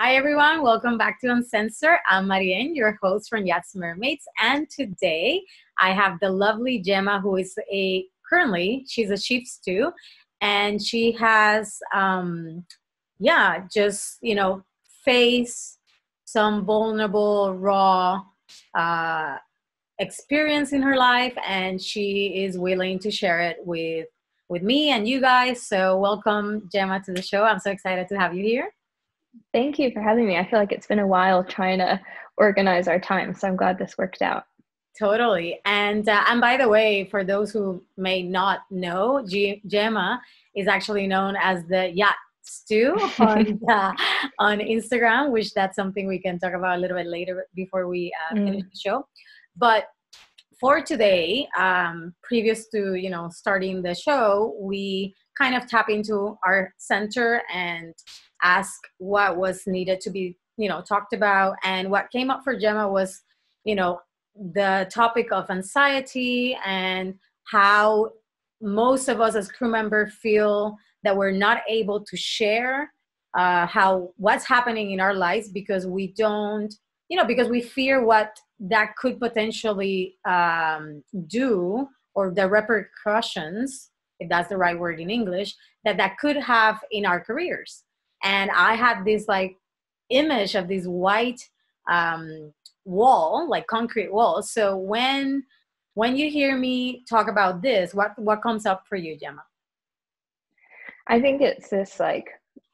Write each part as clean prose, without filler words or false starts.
Hi everyone, welcome back to Uncensored. I'm Marien, your host from Yachts Mermaids, and today I have the lovely Gemma, who is she's a chief stew, and she has just face some vulnerable, raw uh, experience in her life, and she is willing to share it with me and you guys. So welcome, Gemma, to the show. I'm so excited to have you here. Thank you for having me. I feel like it's been a while trying to organize our time, so I'm glad this worked out. Totally. And by the way, for those who may not know, Gemma is actually known as the Yacht Stew on Instagram, which that's something we can talk about a little bit later before we finish the show. But for today, previous to starting the show, we kind of tap into our center and ask what was needed to be talked about. And what came up for Gemma was the topic of anxiety and how most of us as crew members feel that we're not able to share what's happening in our lives because we don't, because we fear what that could potentially do, or the repercussions, if that's the right word in English, that could have in our careers. And I had this image of this white wall, like concrete wall. So when you hear me talk about this, what comes up for you, Gemma? I think it's this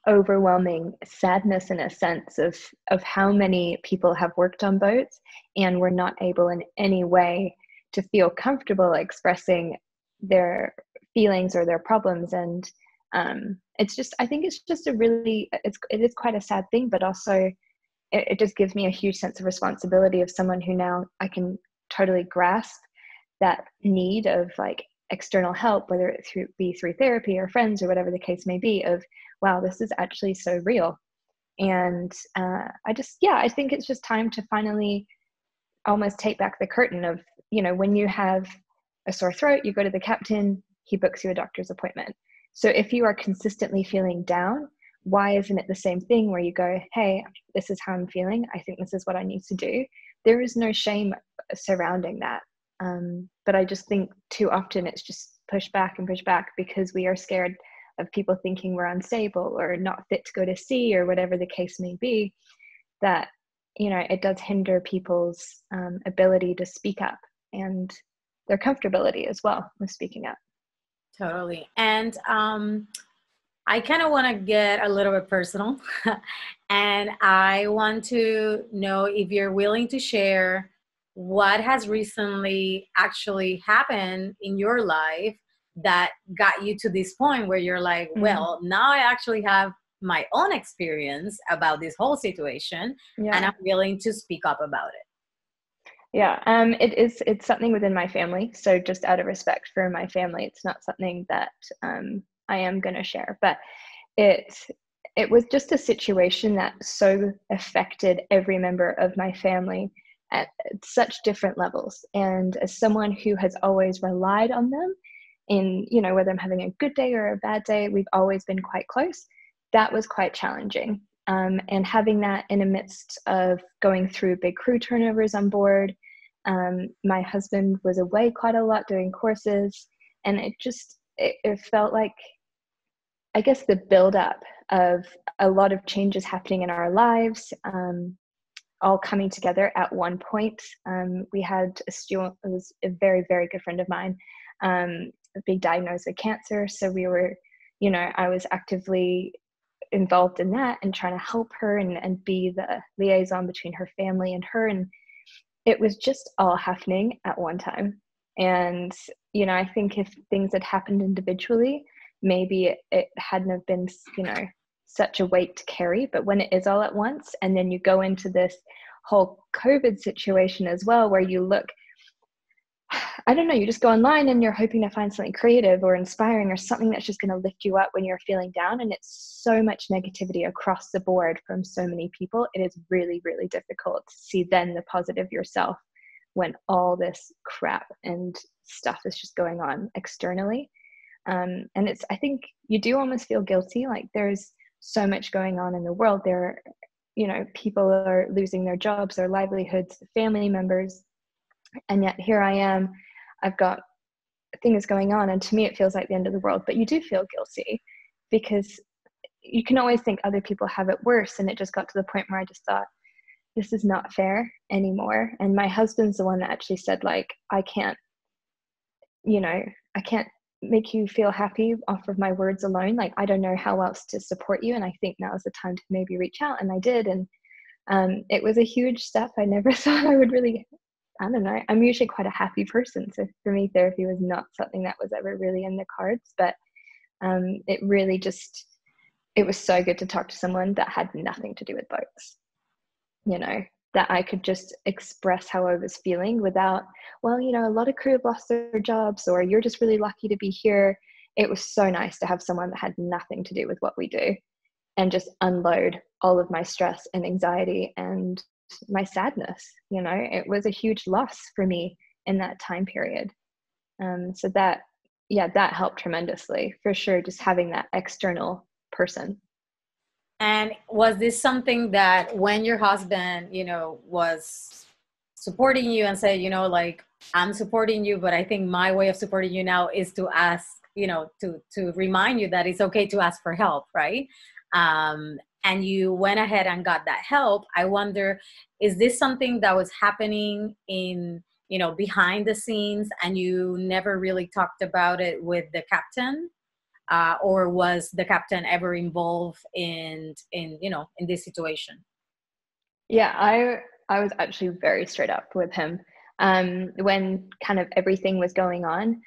overwhelming sadness in a sense of how many people have worked on boats and were not able in any way to feel comfortable expressing their feelings or their problems. And I think it's just it is quite a sad thing, but also it just gives me a huge sense of responsibility of someone who now I can totally grasp that need of external help, whether it be through therapy or friends or whatever the case may be, of wow, this is actually so real. And I think it's just time to finally almost take back the curtain of, when you have a sore throat, you go to the captain, he books you a doctor's appointment. So if you are consistently feeling down, why isn't it the same thing where you go, hey, this is how I'm feeling, I think this is what I need to do? There is no shame surrounding that. But I just think too often it's just push back because we are scared of people thinking we're unstable or not fit to go to sea or whatever the case may be, that, it does hinder people's ability to speak up and their comfortability as well with speaking up. Totally. And I kind of want to get a little bit personal and I want to know if you're willing to share what has recently actually happened in your life that got you to this point where you're like, well, now I actually have my own experience about this whole situation, and I'm willing to speak up about it. Yeah, it's something within my family. So just out of respect for my family, it's not something that I am going to share, but it was just a situation that so affected every member of my family at such different levels. And as someone who has always relied on them in, whether I'm having a good day or a bad day, we've always been quite close. That was quite challenging. And having that in the midst of going through big crew turnovers on board, my husband was away quite a lot doing courses, and it felt like, I guess, the buildup of a lot of changes happening in our lives, all coming together at one point. We had a student who was a very, very good friend of mine, being diagnosed with cancer. So we were, I was actively involved in that and trying to help her and be the liaison between her family and her. And it was just all happening at one time. And, I think if things had happened individually, maybe it hadn't have been, such a weight to carry. But when it is all at once, and then you go into this whole COVID situation as well, where you look, I don't know, you just go online and you're hoping to find something creative or inspiring or something that's just going to lift you up when you're feeling down. And it's so much negativity across the board from so many people. It is really, really difficult to see then the positive yourself when all this crap and stuff is just going on externally. And I think you do almost feel guilty. Like there's so much going on in the world. There people are losing their jobs, their livelihoods, family members, and yet here I am, I've got things going on, and to me it feels like the end of the world. But you do feel guilty because you can always think other people have it worse, and it just got to the point where I just thought, this is not fair anymore. And my husband's the one that actually said, like, I can't make you feel happy off of my words alone. Like, I don't know how else to support you, and I think now is the time to maybe reach out. And I did, and it was a huge step. I never thought I would really, I don't know, I'm usually quite a happy person, so for me therapy was not something that was ever really in the cards. But it really just, it was so good to talk to someone that had nothing to do with boats, that I could just express how I was feeling without, well, a lot of crew have lost their jobs, or you're just really lucky to be here. It was so nice to have someone that had nothing to do with what we do and just unload all of my stress and anxiety and my sadness. It was a huge loss for me in that time period. So that helped tremendously, for sure, just having that external person. And was this something that when your husband, was supporting you and said, like, I'm supporting you, but I think my way of supporting you now is to ask, to remind you that it's okay to ask for help, right? And you went ahead and got that help. I wonder, is this something that was happening in, behind the scenes, and you never really talked about it with the captain? Or was the captain ever involved in this situation? Yeah, I was actually very straight up with him. When kind of everything was going on,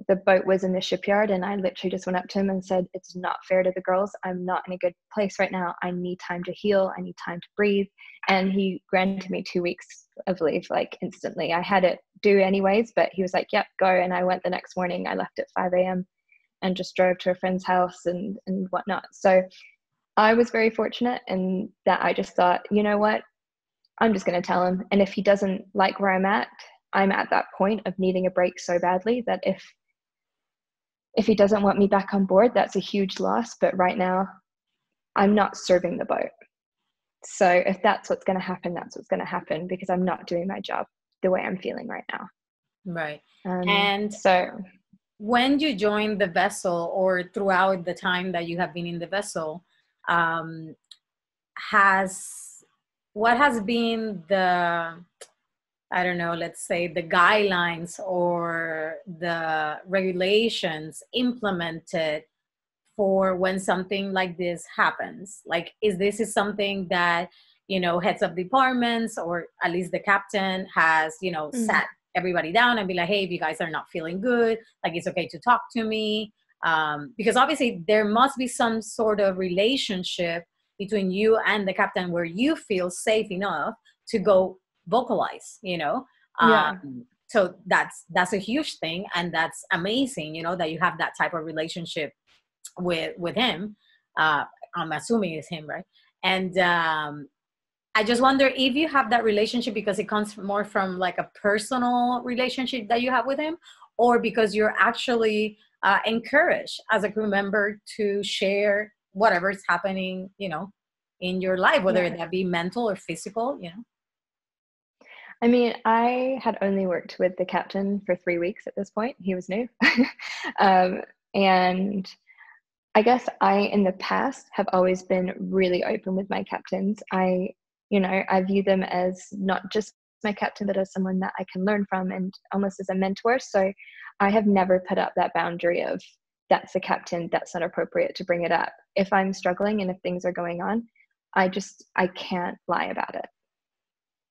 the boat was in the shipyard, and I literally just went up to him and said, it's not fair to the girls. I'm not in a good place right now. I need time to heal. I need time to breathe. And he granted me 2 weeks of leave, like instantly. I had it due anyways, but he was like, yep, go. And I went the next morning. I left at 5 a.m. and just drove to a friend's house and whatnot. So I was very fortunate in that I just thought, you know what, I'm just going to tell him. And if he doesn't like where I'm at that point of needing a break so badly that if he doesn't want me back on board, that's a huge loss. But right now, I'm not serving the boat. So if that's what's going to happen, that's what's going to happen, because I'm not doing my job the way I'm feeling right now. Right. And so when you joined the vessel, or throughout the time that you have been in the vessel, what has been the, I don't know, let's say the guidelines or the regulations implemented for when something like this happens? Like, is something that, heads of departments, or at least the captain has, sat everybody down and be like, hey, if you guys are not feeling good, like, it's okay to talk to me. Because obviously there must be some sort of relationship between you and the captain where you feel safe enough to go vocalize, Yeah. So that's a huge thing, and that's amazing, that you have that type of relationship with him. I'm assuming it's him, right? And I just wonder if you have that relationship because it comes more from like a personal relationship that you have with him, or because you're actually encouraged as a crew member to share whatever is happening, in your life, whether that be mental or physical. I mean, I had only worked with the captain for 3 weeks at this point. He was new. And I guess in the past, have always been really open with my captains. I view them as not just my captain, but as someone that I can learn from and almost as a mentor. So I have never put up that boundary of, that's the captain, that's not appropriate to bring it up. If I'm struggling and if things are going on, I can't lie about it.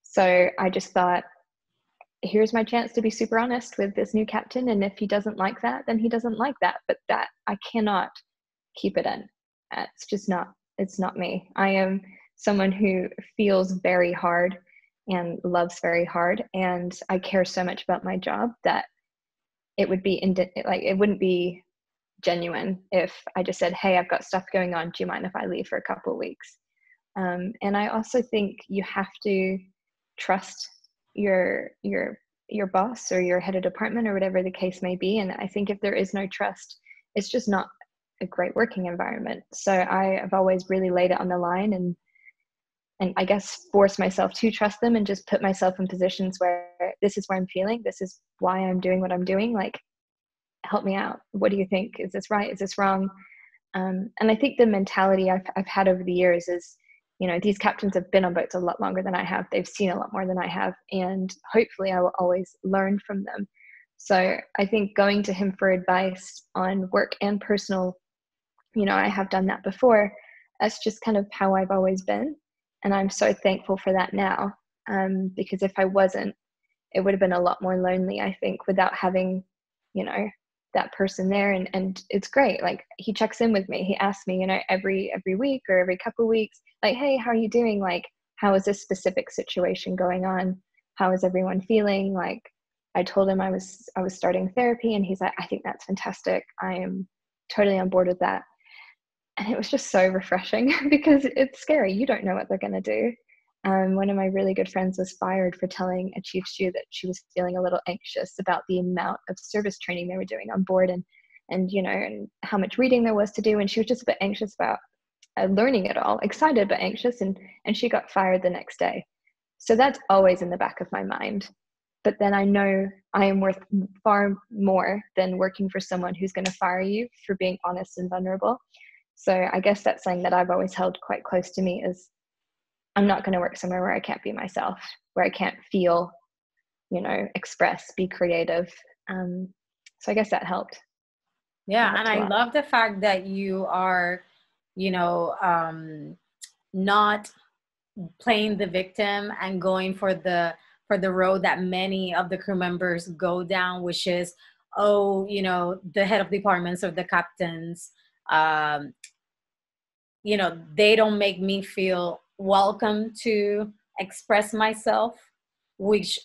So I just thought, here's my chance to be super honest with this new captain. And if he doesn't like that, then he doesn't like that. But that I cannot keep it in. It's not me. I am someone who feels very hard and loves very hard. And I care so much about my job that it wouldn't be genuine if I just said, hey, I've got stuff going on. Do you mind if I leave for a couple of weeks? And I also think you have to trust your boss or your head of department or whatever the case may be. And I think if there is no trust, it's just not a great working environment. So I have always really laid it on the line and and I guess force myself to trust them and just put myself in positions where this is where I'm feeling, this is why I'm doing what I'm doing. Like, help me out. What do you think? Is this right? Is this wrong? And I think the mentality I've had over the years is, you know, these captains have been on boats a lot longer than I have. They've seen a lot more than I have. And hopefully I will always learn from them. So I think going to him for advice on work and personal, you know, I have done that before. That's just kind of how I've always been. And I'm so thankful for that now. Because if I wasn't, it would have been a lot more lonely, I think, without having, you know, that person there. And it's great. Like, he checks in with me. He asks me, you know, every week or every couple of weeks, like, hey, how are you doing? Like, how is this specific situation going on? How is everyone feeling? Like, I told him I was starting therapy, and he's like, I think that's fantastic. I am totally on board with that. And it was just so refreshing because it's scary. You don't know what they're going to do. One of my really good friends was fired for telling a chief stew that she was feeling a little anxious about the amount of service training they were doing on board, and you know, and how much reading there was to do. And she was just a bit anxious about learning it all, excited but anxious, and she got fired the next day. So that's always in the back of my mind. But then I know I am worth far more than working for someone who's going to fire you for being honest and vulnerable. So I guess that's something that I've always held quite close to me, is I'm not going to work somewhere where I can't be myself, where I can't feel, you know, express, be creative. So I guess that helped. Yeah, That and helped a I lot. love the fact that you are, you know, not playing the victim and going for the road that many of the crew members go down, which is, oh, you know, the head of departments or the captains, um, you know, they don't make me feel welcome to express myself, which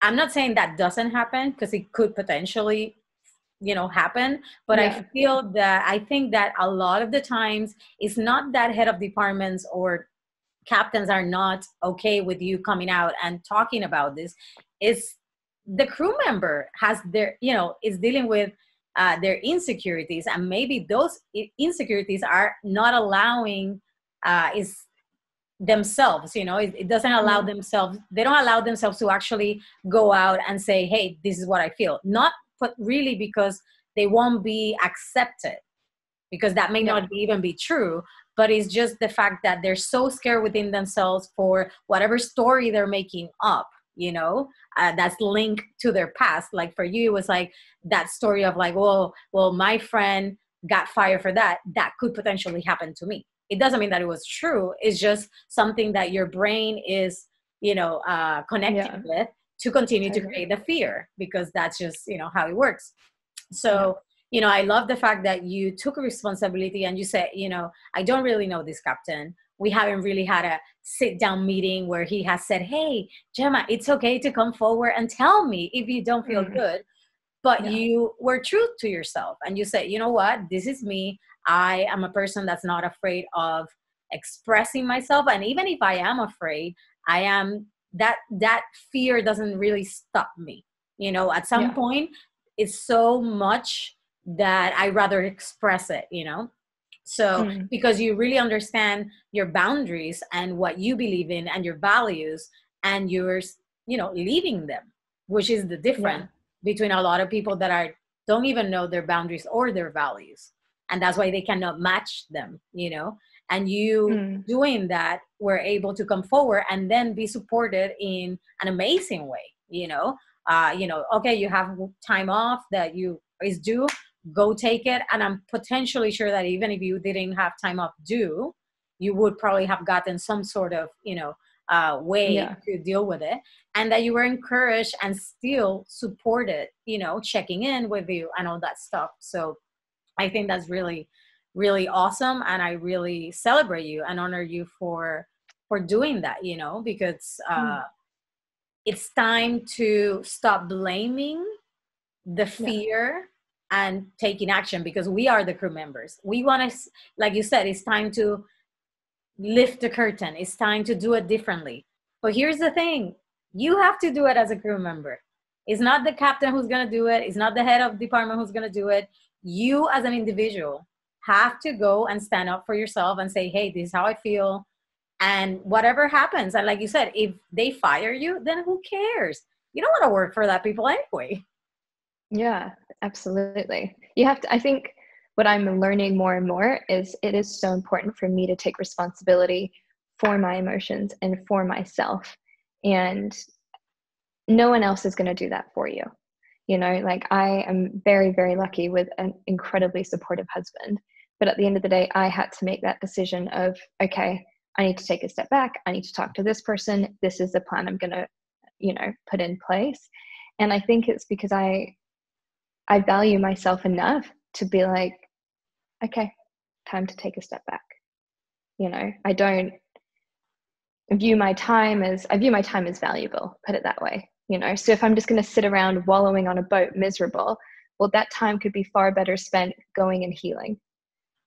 I'm not saying that doesn't happen, because it could potentially, you know, happen. But Yeah. I think that a lot of the times it's not that head of departments or captains are not okay with you coming out and talking about this. Is the crew member has their, you know, is dealing with their insecurities, and maybe those insecurities are not allowing is themselves, you know, it doesn't allow Yeah. themselves, they don't allow themselves to actually go out and say, hey, this is what I feel. Not but really because they won't be accepted, because that may Yeah. not even be true, but it's just the fact that they're so scared within themselves for whatever story they're making up, you know, that's linked to their past. Like for you, it was like that story of like, well, my friend got fired for that. That could potentially happen to me. It doesn't mean that it was true. It's just something that your brain is, you know, connecting Yeah. with to continue to Totally. create the fear, because that's just, you know, how it works. Yeah. So, you know, I love the fact that you took responsibility and you said, you know, I don't really know this captain. We haven't really had a sit down meeting where he has said, hey, Gemma, it's okay to come forward and tell me if you don't feel Mm. good. But Yeah. you were true to yourself and you said, you know what, this is me. I am a person that's not afraid of expressing myself. And even if I am afraid, I am that fear doesn't really stop me. You know, at some Yeah. point, it's so much that I rather express it, you know? So, Mm. because you really understand your boundaries and what you believe in and your values, and you're, you know, leaving them, which is the Yeah. difference between a lot of people that are don't even know their boundaries or their values. And that's why they cannot match them, you know? And you Mm. doing that were able to come forward and then be supported in an amazing way, you know? You know, okay, you have time off that you is due, go take it. And I'm potentially sure that even if you didn't have time off due, you would probably have gotten some sort of, you know, way Yeah. to deal with it. And that you were encouraged and still supported, you know, checking in with you and all that stuff. So I think that's really, really awesome. And I really celebrate you and honor you for doing that, you know, because Mm. it's time to stop blaming the Yeah. fear and taking action, because we are the crew members. We want to, like you said, it's time to lift the curtain. It's time to do it differently. But here's the thing, you have to do it as a crew member. It's not the captain who's going to do it, it's not the head of department who's going to do it. You, as an individual, have to go and stand up for yourself and say, hey, this is how I feel. and whatever happens. And like you said, if they fire you, then who cares? You don't want to work for that people anyway. Yeah, absolutely. You have to, I think what I'm learning more and more is it is so important for me to take responsibility for my emotions and for myself. And no one else is going to do that for you. You know, like I am very, very lucky with an incredibly supportive husband. But at the end of the day, I had to make that decision of, okay, I need to take a step back. I need to talk to this person. This is the plan I'm going to, you know, put in place. And I think it's because I value myself enough to be like, okay, time to take a step back. You know, I don't view my time as, I view my time as valuable, put it that way. You know, so if I'm just going to sit around wallowing on a boat miserable, well, that time could be far better spent going and healing,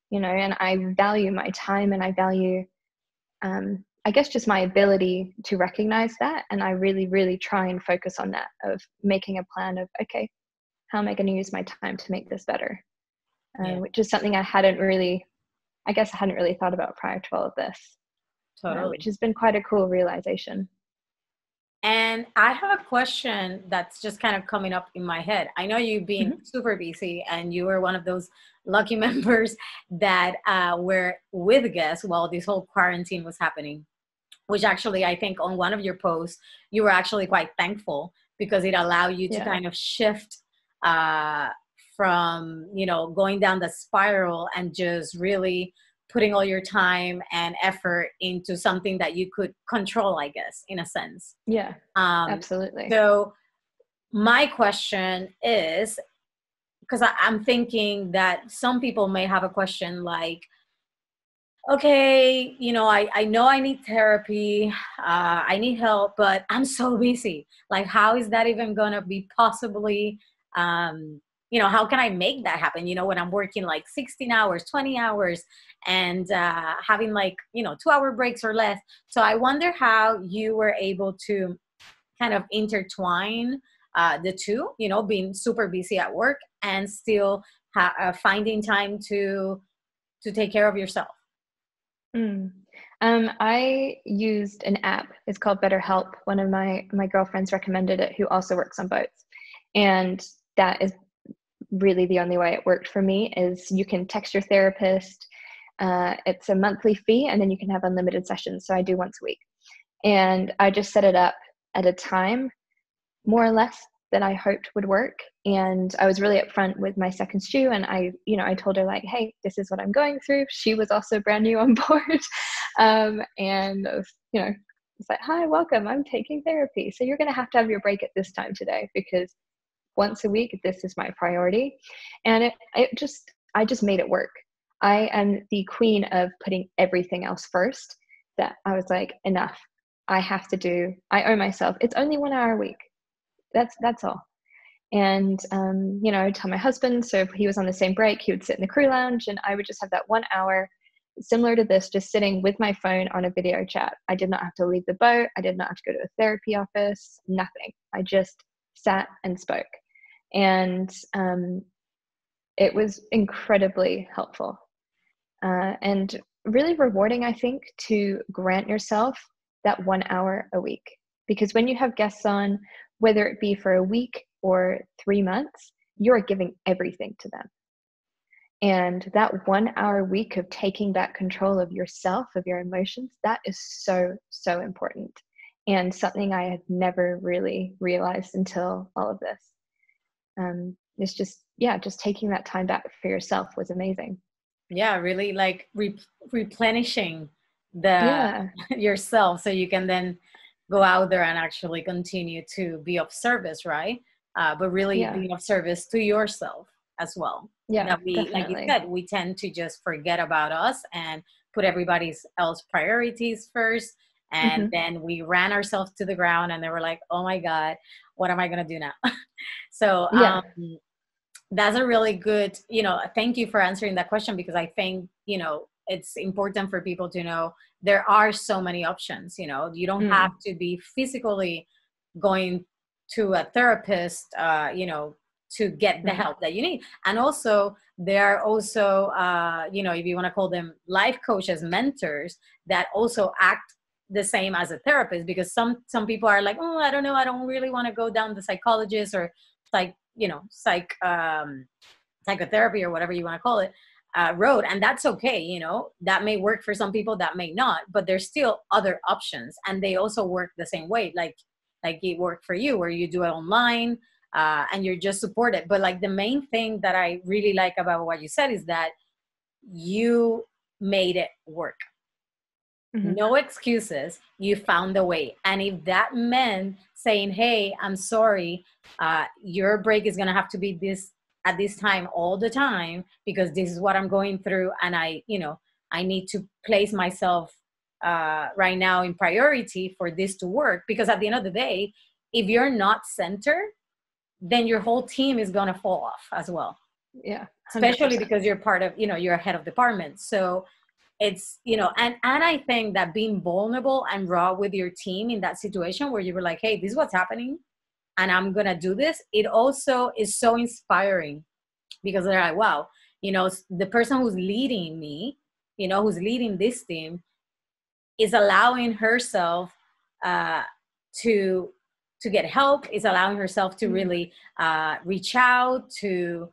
you know. And I value my time, and I value, I guess, just my ability to recognize that. And I really, really try and focus on that, of making a plan of, okay, how am I going to use my time to make this better? Which is something I hadn't really thought about prior to all of this, Totally. which has been quite a cool realization. And I have a question that's just kind of coming up in my head. I know you've been super busy, and you were one of those lucky members that were with guests while this whole quarantine was happening, which actually, I think on one of your posts, you were actually quite thankful because it allowed you to kind of shift from, you know, going down the spiral and just really putting all your time and effort into something that you could control, I guess, in a sense. Yeah, absolutely. So my question is, because I'm thinking that some people may have a question like, okay, you know, I know I need therapy, I need help, but I'm so busy. Like, how is that even gonna be possibly, you know, how can I make that happen? You know, when I'm working like 16 hours, 20 hours, and having like, you know, 2-hour breaks or less. So I wonder how you were able to kind of intertwine the two, you know, being super busy at work and still finding time to take care of yourself. I used an app. It's called BetterHelp. One of my girlfriends recommended it, who also works on boats. And that is really the only way it worked for me. Is you can text your therapist. It's a monthly fee, and then you can have unlimited sessions. So I do once a week. And I just set it up at a time, more or less, that I hoped would work. And I was really upfront with my second stew, and I told her, like, hey, this is what I'm going through. She was also brand new on board. And you know, it's like, hi, welcome, I'm taking therapy, so you're going to have your break at this time today, because once a week, this is my priority. And I just made it work. I am the queen of putting everything else first, that I was like, enough. I owe myself. It's only 1 hour a week. That's all. And, you know, I would tell my husband, so if he was on the same break, he would sit in the crew lounge, and I would just have that 1 hour similar to this, just sitting with my phone on a video chat. I did not have to leave the boat. I did not have to go to a therapy office, nothing. I just sat and spoke. And it was incredibly helpful and really rewarding, I think, to grant yourself that 1 hour a week. Because when you have guests on, whether it be for a week or 3 months, you're giving everything to them. And that 1 hour a week of taking back control of yourself, of your emotions, that is so, so important. And something I had never really realized until all of this. It's just taking that time back for yourself was amazing. Yeah, really, like replenishing yourself, so you can then go out there and actually continue to be of service, right? But really being of service to yourself as well. Yeah, that we, definitely. like you said, we tend to just forget about us and put everybody else priorities first. And then we ran ourselves to the ground, and they were like, oh my God, what am I going to do now? So that's a really good, you know, thank you for answering that question, because I think, you know, it's important for people to know there are so many options. You know, you don't have to be physically going to a therapist, you know, to get the help that you need. And also there are also if you want to call them life coaches, mentors, that also act the same as a therapist, because some people are like, oh, I don't know, I don't really want to go down the psychologist or psychotherapy or whatever you want to call it road. And that's okay. That may work for some people, that may not, but there's still other options, and they also work the same way, like it worked for you, where you do it online, and you're just supported. But like the main thing that I really like about what you said is that you made it work. No excuses. You found a way. And if that meant saying, hey, I'm sorry, your break is going to have to be this at this time all the time, because this is what I'm going through. And I need to place myself right now in priority for this to work. Because at the end of the day, if you're not centered, then your whole team is going to fall off as well. Yeah. 100%. Especially because you're part of, you're a head of department. So it's, and I think that being vulnerable and raw with your team in that situation where you were like, hey, this is what's happening and I'm going to do this. It also is so inspiring, because they're like, wow, the person who's leading me, who's leading this team is allowing herself to get help, is allowing herself to really reach out to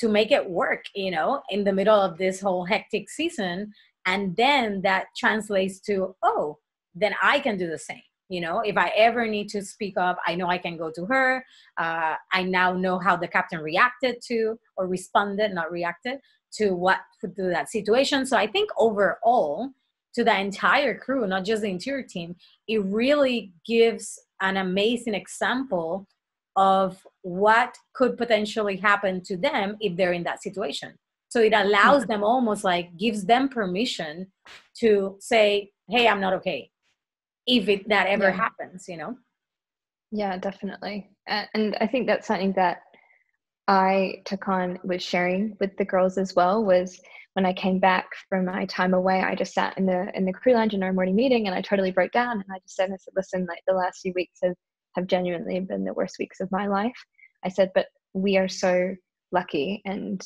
make it work, in the middle of this whole hectic season. And then that translates to, oh, then I can do the same. If I ever need to speak up, I know I can go to her. I now know how the captain reacted to, or responded, not reacted, to that situation. So I think overall, to the entire crew, not just the interior team, it really gives an amazing example of what could potentially happen to them if they're in that situation. So it allows them, almost like gives them permission to say, hey, I'm not okay, if that ever happens, Yeah, definitely. And I think that's something that I took on with sharing with the girls as well, was when I came back from my time away, I just sat in the crew lounge in our morning meeting, and I totally broke down, and I said, listen, like the last few weeks have genuinely been the worst weeks of my life. I said, but we are so lucky, and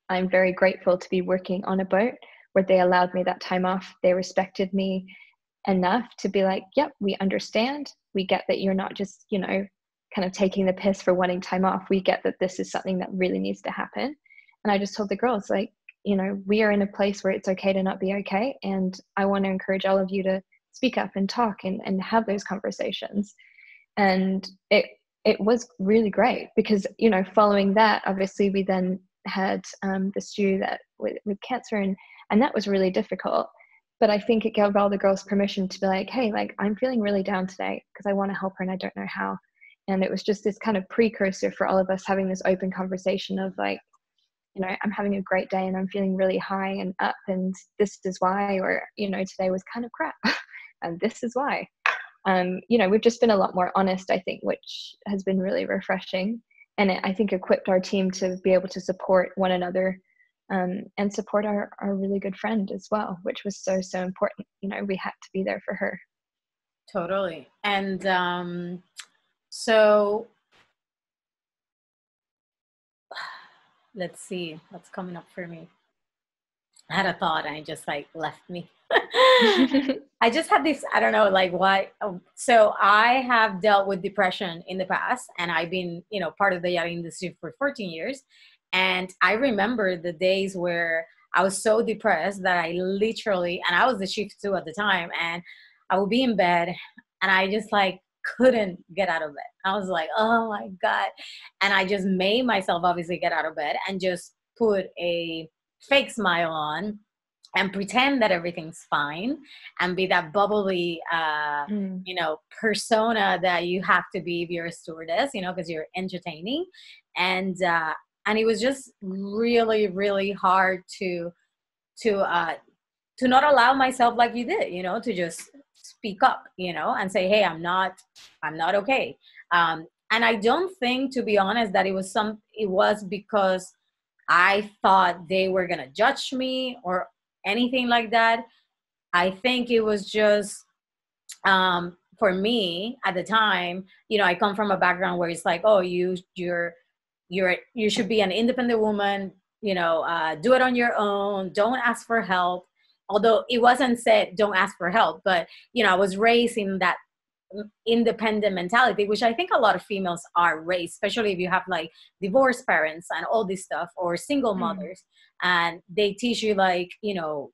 I'm very grateful to be working on a boat where they allowed me that time off. They respected me enough to be like, yep, we understand. We get that you're not just, kind of taking the piss for wanting time off. We get that this is something that really needs to happen. And I just told the girls, like, we are in a place where it's okay to not be okay. And I want to encourage all of you to speak up and talk and have those conversations. And it was really great, because, following that, obviously we then had the Stu that with cancer, and that was really difficult. But I think it gave all the girls permission to be like, hey, like, I'm feeling really down today because I want to help her and I don't know how. And it was just this kind of precursor for all of us having this open conversation of like, I'm having a great day and I'm feeling really high and up, and this is why, or, today was kind of crap and this is why. We've just been a lot more honest, I think, which has been really refreshing. And I think equipped our team to be able to support one another, and support our really good friend as well, which was so, so important. We had to be there for her. Totally. And so let's see what's coming up for me. I had a thought and it just like left me. I just had this, I don't know, like what. So I have dealt with depression in the past, and I've been, part of the yachting industry for 14 years. And I remember the days where I was so depressed that I literally, and I was the chief too at the time, and I would be in bed and I just like couldn't get out of bed. I was like, oh my God. And I just made myself obviously get out of bed and just put a fake smile on and pretend that everything's fine, and be that bubbly, persona that you have to be if you're a stewardess, because you're entertaining. And it was just really, really hard to not allow myself, like you did, to just speak up, and say, hey, I'm not okay. And I don't think, to be honest, that it was because I thought they were going to judge me or anything like that. I think it was just, for me at the time, I come from a background where it's like, oh, you're you should be an independent woman, do it on your own, don't ask for help. Although it wasn't said don't ask for help, but I was raised in that independent mentality, which I think a lot of females are raised, especially if you have like divorced parents and all this stuff, or single mothers, and they teach you like, you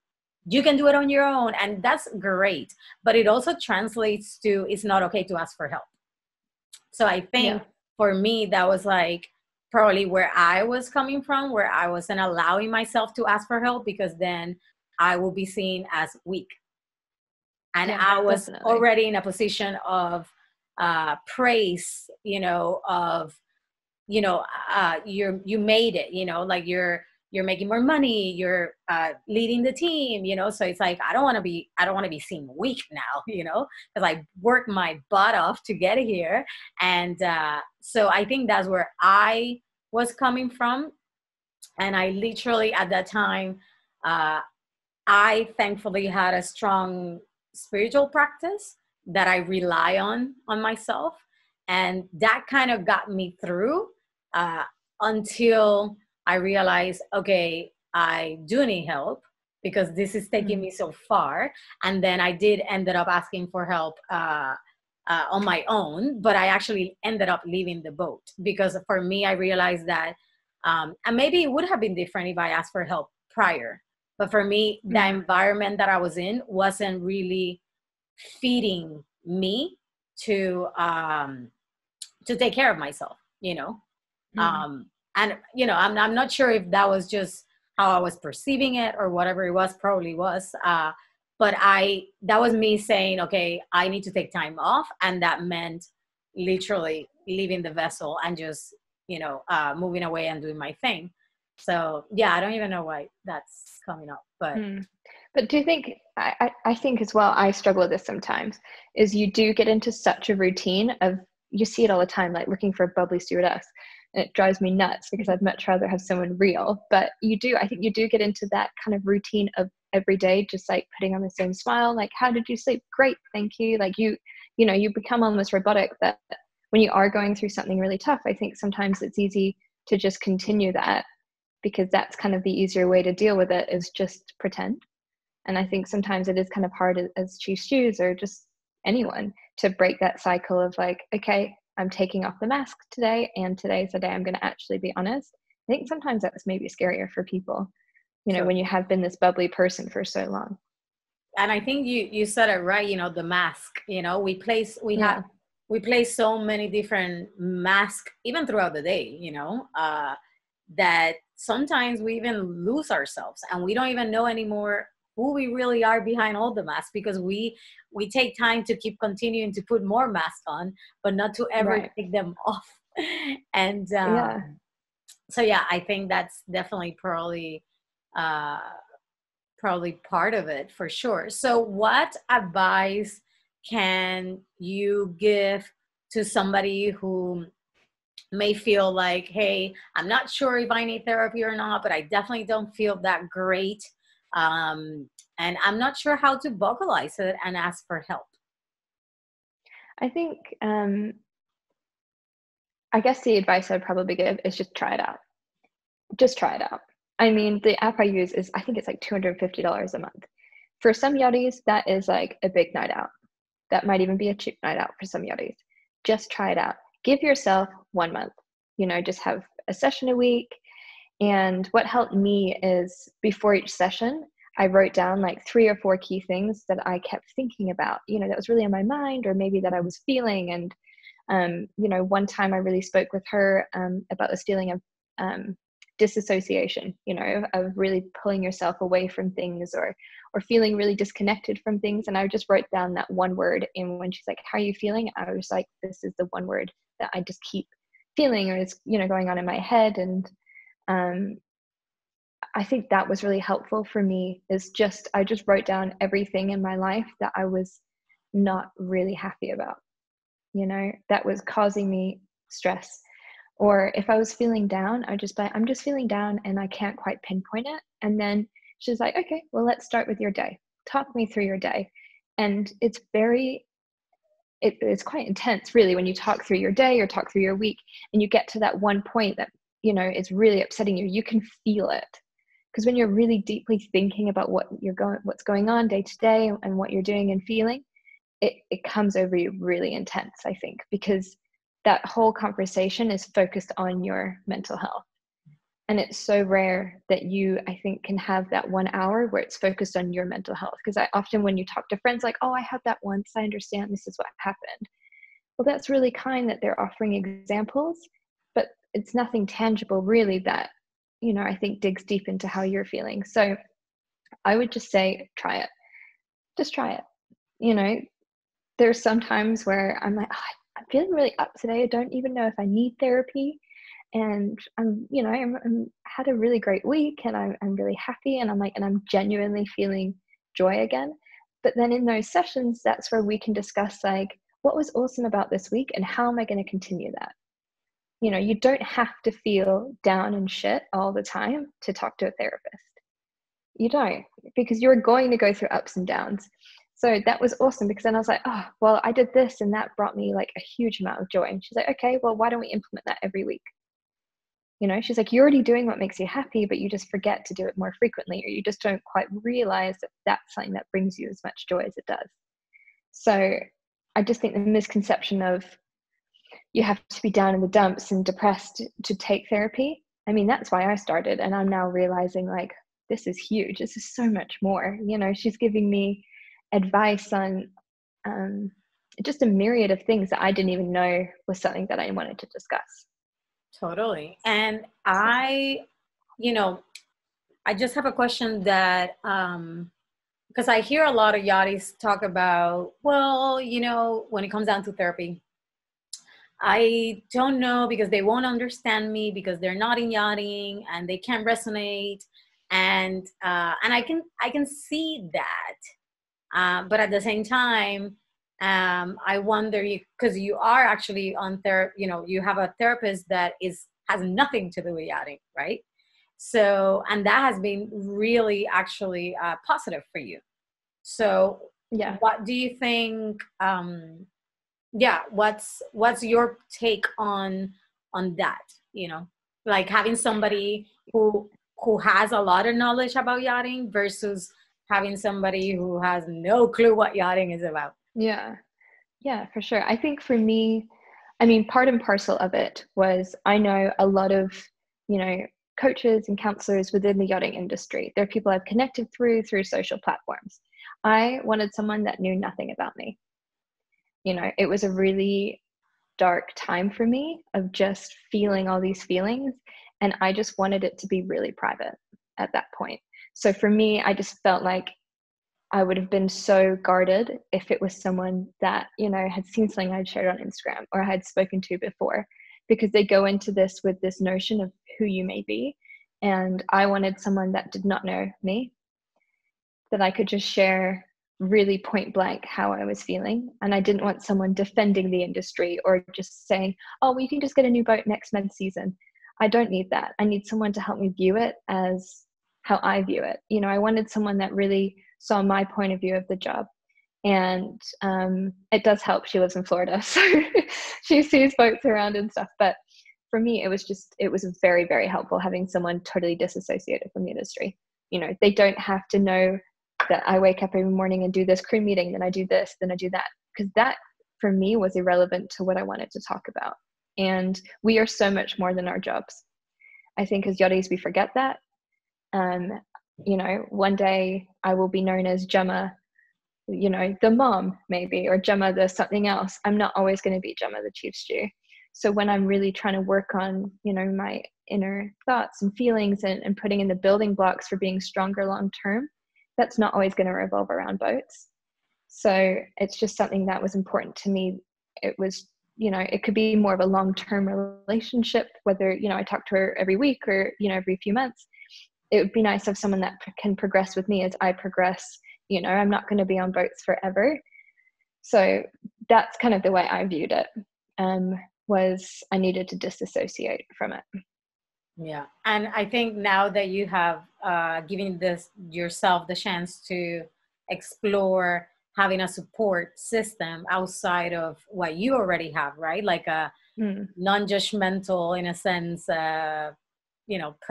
can do it on your own, and that's great. But it also translates to it's not okay to ask for help. So I think for me, that was like probably where I was coming from, where I wasn't allowing myself to ask for help, because then I will be seen as weak. And I was definitely already in a position of praise, of, you made it, like you're making more money, you're leading the team, so it's like, I don't want to be seen weak now, because I worked my butt off to get here. And so I think that's where I was coming from. And I literally at that time, I thankfully had a strong spiritual practice that I rely on myself. And that kind of got me through until I realized, okay, I do need help, because this is taking me so far. And then I did ended up asking for help on my own, but I actually ended up leaving the boat, because for me, I realized that, and maybe it would have been different if I asked for help prior. But for me, the environment that I was in wasn't really feeding me to take care of myself, and I'm not sure if that was just how I was perceiving it or whatever it was, probably was. But that was me saying, okay, I need to take time off, and that meant literally leaving the vessel and just moving away and doing my thing. So yeah, I don't even know why that's coming up, but do you think, I think as well, I struggle with this sometimes, is you do get into such a routine of, you see it all the time, like looking for a bubbly stewardess, and it drives me nuts, because I'd much rather have someone real. But I think you do get into that kind of routine of every day, just like putting on the same smile, like, how did you sleep? Great, thank you. Like you become almost robotic, that when you are going through something really tough, I think sometimes it's easy to just continue that, because that's kind of the easier way to deal with it, is just pretend. And I think sometimes it is kind of hard as chief stews, or just anyone, to break that cycle of like, okay, I'm taking off the mask today, and today's the day I'm going to actually be honest. I think sometimes that's maybe scarier for people, sure, when you have been this bubbly person for so long. And I think you said it right, the mask, we place so many different masks even throughout the day, that sometimes we even lose ourselves, and we don't even know anymore who we really are behind all the masks, because we take time to keep continuing to put more masks on, but not to ever take them off. And so yeah, I think that's definitely probably part of it, for sure. So what advice can you give to somebody who may feel like, hey, I'm not sure if I need therapy or not, but I definitely don't feel that great, and I'm not sure how to vocalize it and ask for help? I think I guess the advice I'd probably give is just try it out. Just try it out. I mean, the app I use is, I think it's like $250 a month. For some yachties, that is like a big night out. That might even be a cheap night out for some yachties. Just try it out. Give yourself 1 month. Just have a session a week. And what helped me is, before each session, I wrote down like 3 or 4 key things that I kept thinking about, that was really on my mind, or maybe that I was feeling. And, one time I really spoke with her about this feeling of disassociation, of really pulling yourself away from things, or feeling really disconnected from things. And I just wrote down that one word. And when she's like, how are you feeling? I was like, this is the one word that I just keep feeling, or is, going on in my head. And I think that was really helpful for me, is I just wrote down everything in my life that I was not really happy about, that was causing me stress. Or if I was feeling down, I'd just be like, I'm just feeling down and I can't quite pinpoint it. And then she's like, okay, well, let's start with your day. Talk me through your day. And it's quite intense, really, when you talk through your day or talk through your week, and you get to that one point that is really upsetting you, you can feel it. Because when you're really deeply thinking about what's going on day to day and what you're doing and feeling, it comes over you really intense, I think, because that whole conversation is focused on your mental health. And it's so rare that you, I think, can have that 1 hour where it's focused on your mental health. Because I often, when you talk to friends, like, oh, I had that once, I understand, this is what happened. Well, that's really kind that they're offering examples, but it's nothing tangible really that, I think digs deep into how you're feeling. So I would just say, try it. Just try it. There's some times where I'm like, oh, I'm feeling really up today. I don't even know if I need therapy. And I'm had a really great week, and I'm really happy, and I'm genuinely feeling joy again. But then in those sessions, that's where we can discuss, like, what was awesome about this week and how am I going to continue that? You don't have to feel down and shit all the time to talk to a therapist. You don't, because you're going to go through ups and downs. So that was awesome, because then I was like, oh, well, I did this and that brought me like a huge amount of joy. And she's like, okay, well, why don't we implement that every week? She's like, you're already doing what makes you happy, but you just forget to do it more frequently, or you just don't quite realize that that's something that brings you as much joy as it does. So I just think the misconception of you have to be down in the dumps and depressed to take therapy. I mean, that's why I started. And I'm now realizing, like, this is huge. This is so much more. She's giving me advice on just a myriad of things that I didn't even know was something that I wanted to discuss. Totally. And I just have a question that, because I hear a lot of yachties talk about, well, when it comes down to therapy, I don't know, because they won't understand me because they're not in yachting and they can't resonate. And I can see that. But at the same time, I wonder, because you are actually on therapy, you have a therapist that has nothing to do with yachting, right? So, and that has been really actually positive for you. So Yeah. what do you think, what's your take on that, like having somebody who has a lot of knowledge about yachting versus having somebody who has no clue what yachting is about? Yeah, for sure. I think for me, I mean, part and parcel of it was, I know a lot of, coaches and counselors within the yachting industry. They're people I've connected through social platforms. I wanted someone that knew nothing about me. It was a really dark time for me of just feeling all these feelings. And I just wanted it to be really private at that point. So for me, I just felt like I would have been so guarded if it was someone that, had seen something I'd shared on Instagram or had spoken to before, because they go into this with this notion of who you may be. And I wanted someone that did not know me, that I could just share really point blank how I was feeling. And I didn't want someone defending the industry or just saying, oh, well, you can just get a new boat next mid-season. I don't need that. I need someone to help me view it as how I view it. I wanted someone that really saw my point of view of the job. And it does help. She lives in Florida, so she sees boats around and stuff. But for me, it was very, very helpful having someone totally disassociated from the industry. They don't have to know that I wake up every morning and do this crew meeting, then I do this, then I do that, because that for me was irrelevant to what I wanted to talk about. And we are so much more than our jobs. I think as yachties, we forget that. One day I will be known as Gemma, the mom maybe, or Gemma the something else. I'm not always going to be Gemma the chief stew. So when I'm really trying to work on, my inner thoughts and feelings and putting in the building blocks for being stronger long term, that's not always going to revolve around boats. So it's just something that was important to me. It was, it could be more of a long-term relationship, whether, I talk to her every week or, every few months. It would be nice to have someone that can progress with me as I progress. I'm not going to be on boats forever. So that's kind of the way I viewed it, was I needed to disassociate from it. Yeah. And I think now that you have given yourself the chance to explore having a support system outside of what you already have, right? Like a non-judgmental, in a sense,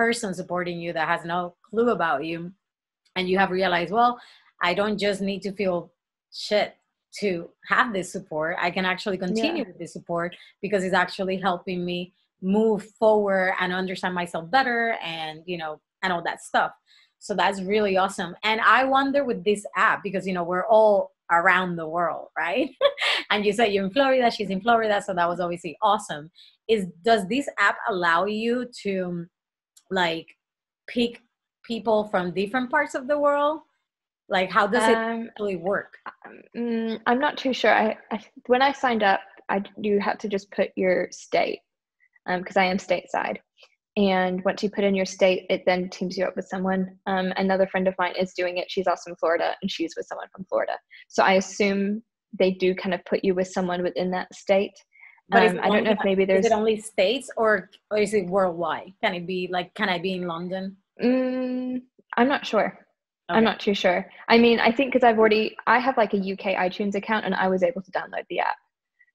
person supporting you that has no clue about you. And you have realized, well, I don't just need to feel shit to have this support. I can actually continue with this support because it's actually helping me move forward and understand myself better, and and all that stuff. So that's really awesome. And I wonder with this app, because we're all around the world, right? And you said you're in Florida, she's in Florida, so that was obviously awesome. Does this app allow you to like pick people from different parts of the world? Like, how does it actually work? I'm not too sure. When I signed up, you had to just put your state, because I am stateside. And once you put in your state, it then teams you up with someone. Another friend of mine is doing it. She's also in Florida, and she's with someone from Florida. So I assume they do kind of put you with someone within that state. But I don't know if maybe there's... Is it only states, or is it worldwide? Can it be like, can I be in London? I'm not sure. Okay. I'm not too sure. I mean, I think because I have like a UK iTunes account, and I was able to download the app.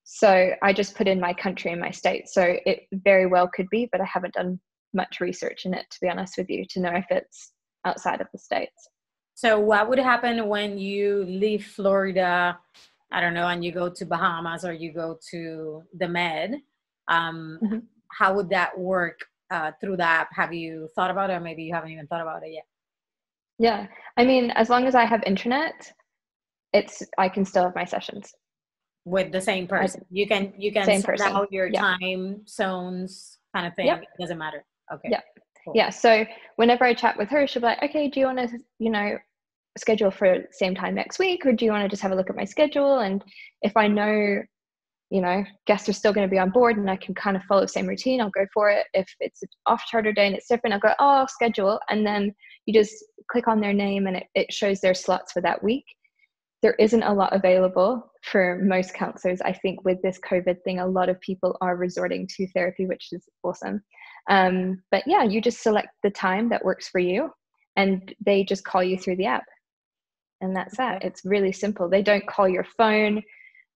So I just put in my country and my state. So it very well could be, but I haven't done much research in it, to be honest with you, to know if it's outside of the States. So what would happen when you leave Florida, I don't know, and you go to Bahamas or you go to the Med? How would that work through the app? Have you thought about it, or maybe you haven't even thought about it yet? Yeah, I mean, as long as I have internet, I can still have my sessions with the same person. You can sort out your time zones kind of thing. It doesn't matter. Okay. Yeah. Cool. Yeah. So whenever I chat with her, she'll be like, okay, do you want to, schedule for same time next week, or do you want to just have a look at my schedule? And if I know, guests are still going to be on board and I can kind of follow the same routine, I'll go for it. If it's an off charter day and it's different, I'll go, I'll schedule. And then you just click on their name and it shows their slots for that week. There isn't a lot available for most counselors. I think with this COVID thing, a lot of people are resorting to therapy, which is awesome. But yeah, you just select the time that works for you, and they just call you through the app. And that's that. It's really simple. They don't call your phone,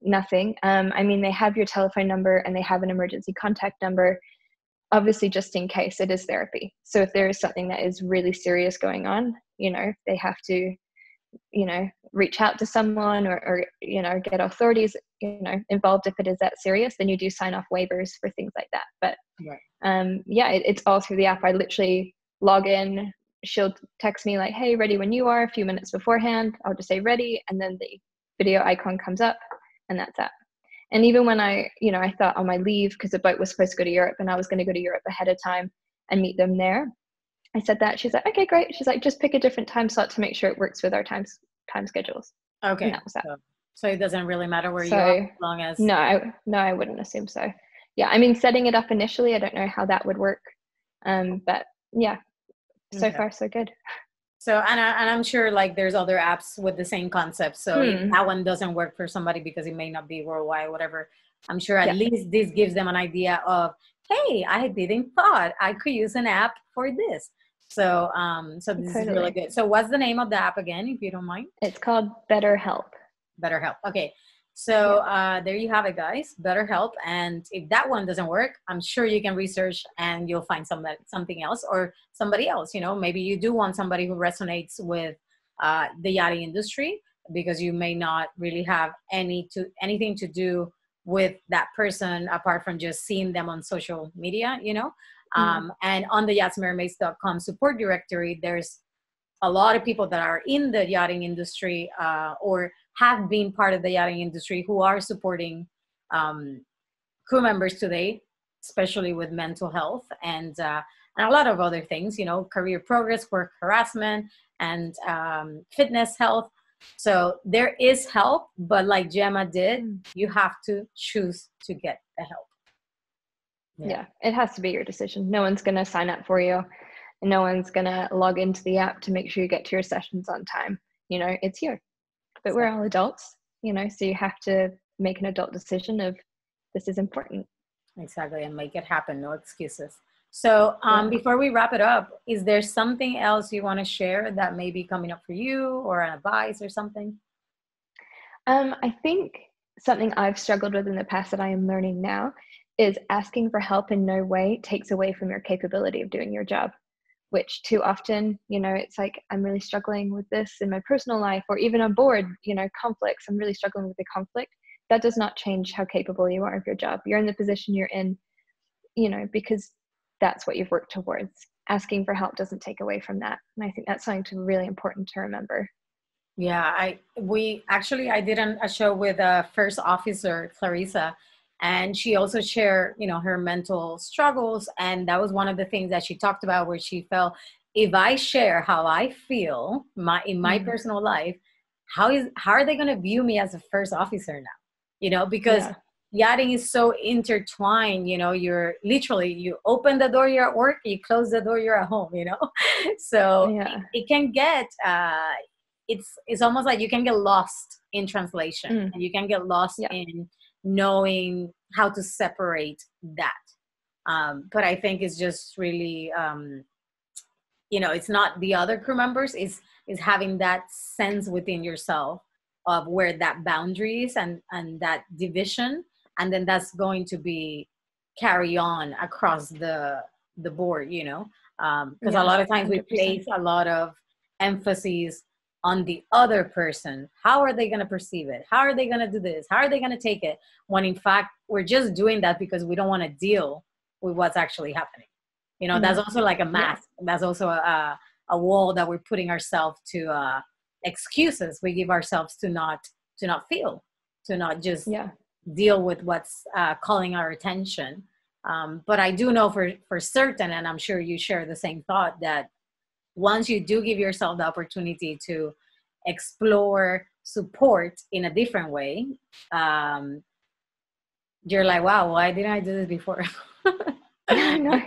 nothing. I mean, they have your telephone number and they have an emergency contact number, obviously just in case it is therapy. So if there is something that is really serious going on, they have to reach out to someone or get authorities involved if it is that serious, then you do sign off waivers for things like that. But it's all through the app. I literally log in, she'll text me like, hey, ready when you are, a few minutes beforehand. I'll just say ready, and then the video icon comes up, and that's that. And even when I thought on my leave, because the boat was supposed to go to Europe and I was going to go to Europe ahead of time and meet them there, I said that. She's like, okay, great. She's like, just pick a different time slot to make sure it works with our time schedules. Okay. And that was that. So it doesn't really matter where you are, as long as... No, I wouldn't assume so. Yeah, I mean, setting it up initially, I don't know how that would work. But yeah, so far so good. So, and I'm sure like there's other apps with the same concept. So if that one doesn't work for somebody because it may not be worldwide, whatever, I'm sure at least this gives them an idea of, hey, I didn't thought I could use an app for this. So, so this is really good. So what's the name of the app again, if you don't mind? It's called BetterHelp. BetterHelp. Okay. So there you have it, guys. BetterHelp. And if that one doesn't work, I'm sure you can research and you'll find something else or somebody else. Maybe you do want somebody who resonates with the yachting industry, because you may not really have anything to do with that person apart from just seeing them on social media, and on the yachtsmermaids.com support directory, there's a lot of people that are in the yachting industry or have been part of the yachting industry who are supporting crew members today, especially with mental health and a lot of other things, career progress, work harassment, and fitness health. So there is help, but like Gemma did, you have to choose to get the help. Yeah, it has to be your decision. No one's going to sign up for you. And no one's going to log into the app to make sure you get to your sessions on time. It's here. But we're all adults, so you have to make an adult decision of this is important. Exactly. And make it happen. No excuses. So before we wrap it up, is there something else you want to share that may be coming up for you, or an advice or something? I think something I've struggled with in the past that I am learning now is asking for help in no way takes away from your capability of doing your job, which too often, it's like, I'm really struggling with this in my personal life, or even on board, conflicts. I'm really struggling with the conflict. That does not change how capable you are of your job. You're in the position you're in, because that's what you've worked towards. Asking for help doesn't take away from that. And I think that's something really important to remember. Yeah, I did a show with a first officer, Clarissa, and she also shared, her mental struggles. And that was one of the things that she talked about, where she felt, if I share how I feel in my personal life, how are they going to view me as a first officer now? Because Yeah. yachting is so intertwined. You're literally, you open the door, you're at work, you close the door, you're at home. So Yeah. it can get it's almost like you can get lost in translation, and you can get lost Yeah. in knowing how to separate that. But I think it's just really, it's not the other crew members, is having that sense within yourself of where that boundary is, and that division, and then that's going to be carry on across the board, because a lot of times we 100%. place a lot of emphasis on the other person. How are they going to perceive it? How are they going to do this? How are they going to take it? When in fact, we're just doing that because we don't want to deal with what's actually happening. That's also like a mask. That's also a wall that we're putting ourselves to, excuses we give ourselves to not feel, to not just deal with what's calling our attention. But I do know for certain, and I'm sure you share the same thought, that once you do give yourself the opportunity to explore support in a different way, you're like, wow, why didn't I do this before? I know.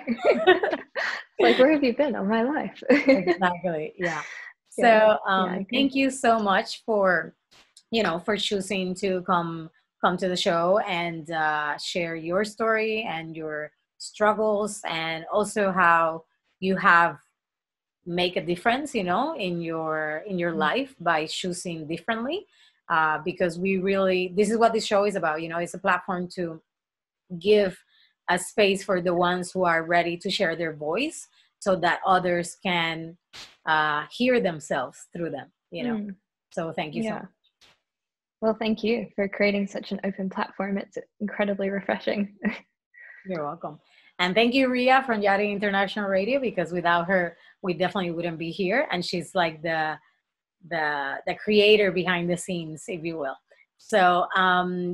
Like, where have you been all my life? Exactly. Yeah. So thank you so much for choosing to come to the show and share your story and your struggles, and also how you have make a difference, in your life by choosing differently. Because this is what this show is about. It's a platform to give a space for the ones who are ready to share their voice, so that others can hear themselves through them. So thank you so much. Well, thank you for creating such an open platform. It's incredibly refreshing. You're welcome. And thank you, Ria, from Yachting International Radio, because without her, we definitely wouldn't be here. And she's like the creator behind the scenes, if you will. So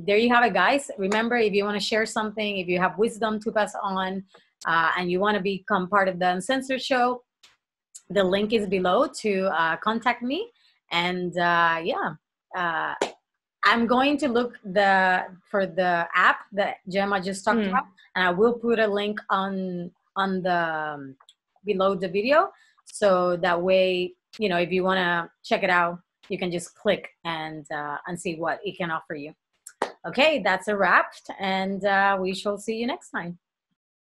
there you have it, guys. Remember, if you want to share something, if you have wisdom to pass on, and you want to become part of the Uncensored show, the link is below to contact me. And I'm going to look for the app that Gemma just talked about, and I will put a link on the below the video, so that way, if you want to check it out, you can just click and see what it can offer you. Okay, that's a wrap, and we shall see you next time.